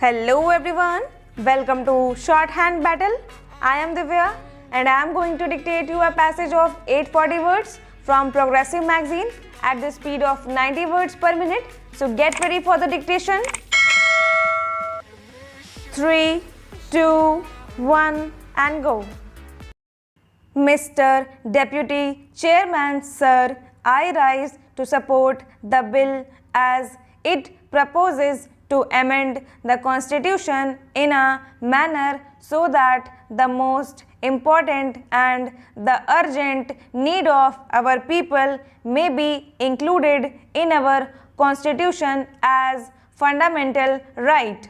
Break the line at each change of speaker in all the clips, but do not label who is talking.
Hello everyone, welcome to Shorthand Battle. I am Divya and I am going to dictate you a passage of 840 words from Progressive magazine at the speed of 90 words per minute. So get ready for the dictation. 3, 2, 1 and go. Mr. Deputy Chairman, Sir, I rise to support the bill as it proposes to amend the Constitution in a manner so that the most important and the urgent need of our people may be included in our Constitution as fundamental right.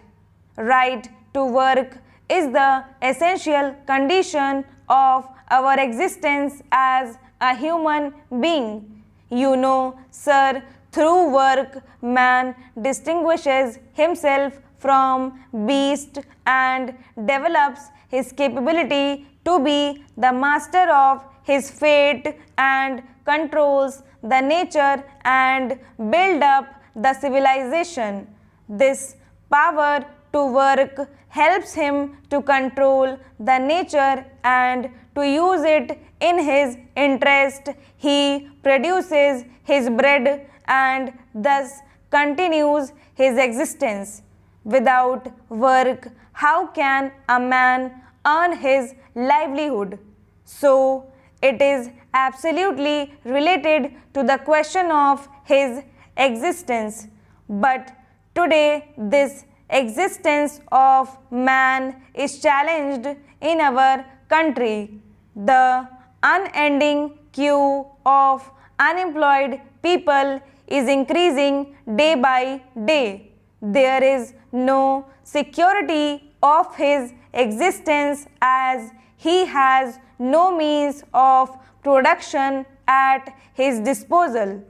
Right to work is the essential condition of our existence as a human being. You know, sir, through work, man distinguishes himself from beast and develops his capability to be the master of his fate and controls the nature and build up the civilization. This power to work helps him to control the nature and to use it in his interest. He produces his bread and thus continues his existence. Without work, how can a man earn his livelihood? So, it is absolutely related to the question of his existence. But today, this existence of man is challenged in our country. The unending queue of unemployed people is increasing day by day. There is no security of his existence as he has no means of production at his disposal.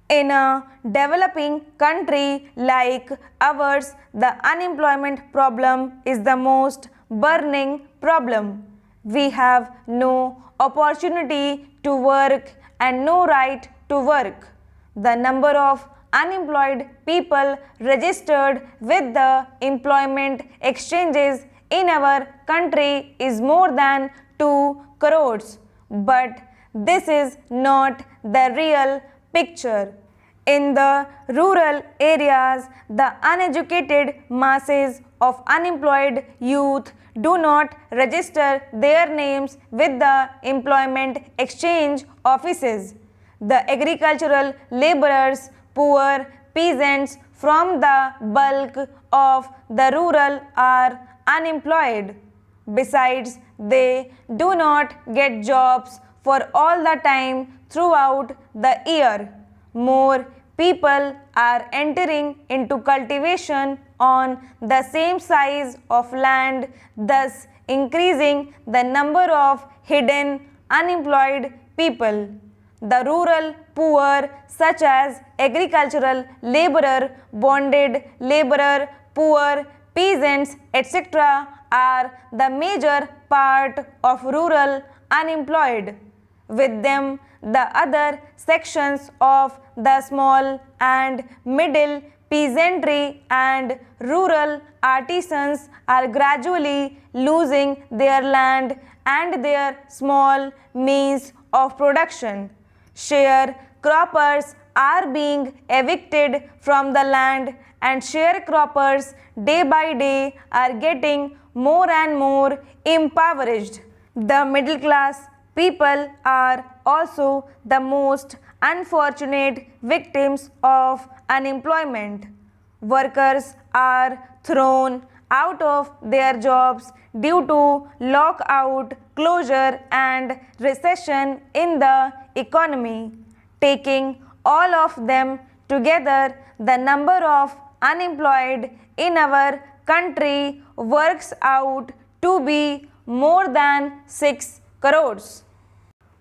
In a developing country like ours, the unemployment problem is the most burning problem. We have no opportunity to work and no right to work. The number of unemployed people registered with the employment exchanges in our country is more than 2 crores. But this is not the real picture. In the rural areas, the uneducated masses of unemployed youth do not register their names with the employment exchange offices. The agricultural laborers, poor peasants from the bulk of the rural are unemployed. Besides, they do not get jobs for all the time throughout the year. More people are entering into cultivation on the same size of land, thus increasing the number of hidden unemployed people. The rural poor, such as agricultural laborer, bonded laborer, poor, peasants, etc., are the major part of rural unemployed. With them, the other sections of the small and middle peasantry and rural artisans are gradually losing their land and their small means of production. Sharecroppers are being evicted from the land and sharecroppers day by day are getting more and more impoverished. The middle class people are also the most unfortunate victims of unemployment. Workers are thrown out of their jobs due to lockout, closure and recession in the economy. Taking all of them together, the number of unemployed in our country works out to be more than 6 crores.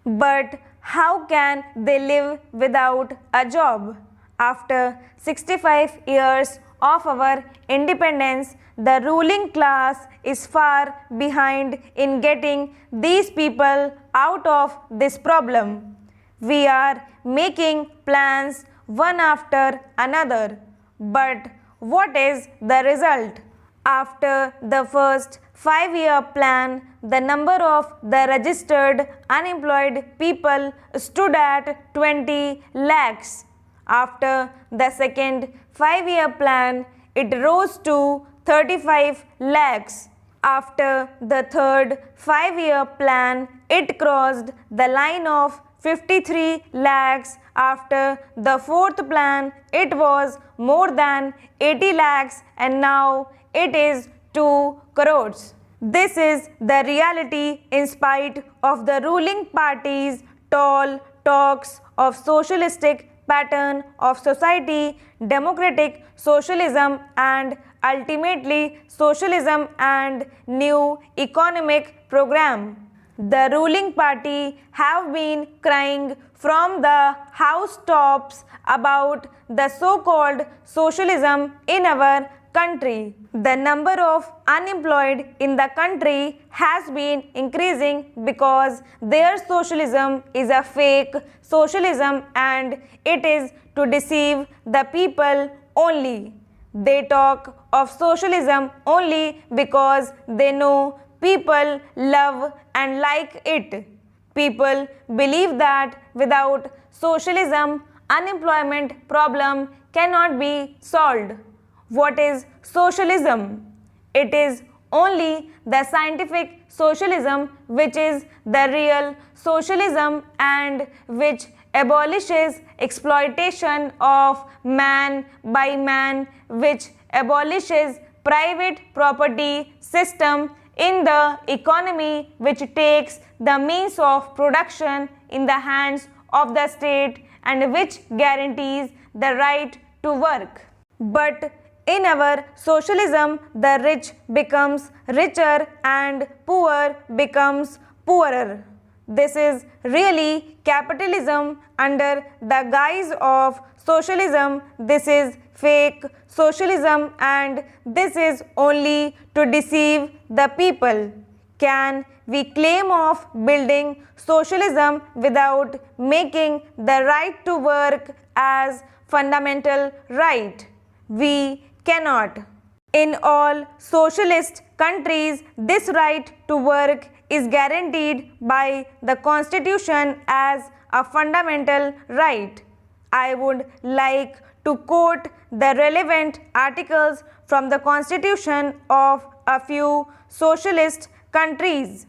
But how can they live without a job? After 65 years of our independence, the ruling class is far behind in getting these people out of this problem. We are making plans one after another, but What is the result? After the first 5-year plan, the number of the registered unemployed people stood at 20 lakhs. After the second 5-year plan, it rose to 35 lakhs. After the third 5-year plan, it crossed the line of 53 lakhs. After the fourth plan, it was more than 80 lakhs, and now it is 2 crores. This is the reality in spite of the ruling party's tall talks of socialistic pattern of society, democratic socialism, and ultimately socialism and new economic program. The ruling party have been crying from the housetops about the so-called socialism in our country. The number of unemployed in the country has been increasing because their socialism is a fake socialism and it is to deceive the people only. They talk of socialism only because they know people love and like it. People believe that without socialism, unemployment problem cannot be solved. What is socialism? It is only the scientific socialism which is the real socialism and which abolishes exploitation of man by man, which abolishes private property system in the economy, which takes the means of production in the hands of the state and which guarantees the right to work. But in our socialism, the rich becomes richer and poor becomes poorer. This is really capitalism under the guise of socialism. This is fake socialism and this is only to deceive the people. Can we claim of building socialism without making the right to work as fundamental right? We cannot. In all socialist countries, this right to work is guaranteed by the Constitution as a fundamental right. I would like to quote the relevant articles from the Constitution of a few socialist countries.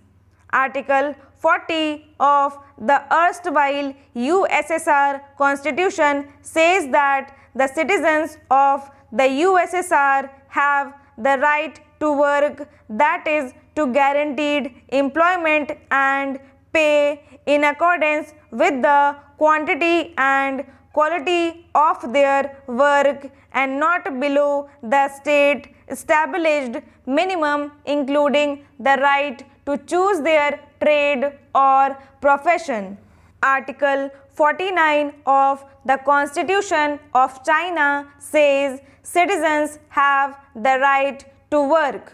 Article 40 of the erstwhile USSR Constitution says that the citizens of the USSR have the right to work, that is, to guaranteed employment and pay in accordance with the quantity and quality of their work and not below the state established minimum, including the right to choose their trade or profession. Article 49 of the Constitution of China says citizens have the right to work.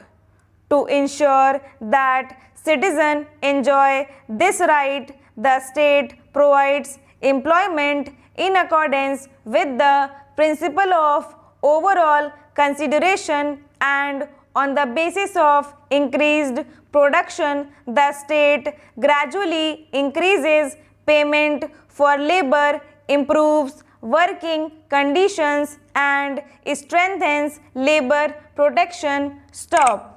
To ensure that citizens enjoy this right, the state provides employment in accordance with the principle of overall consideration, and on the basis of increased production, the state gradually increases payment for labor, improves working conditions and strengthens labor protection. Stop.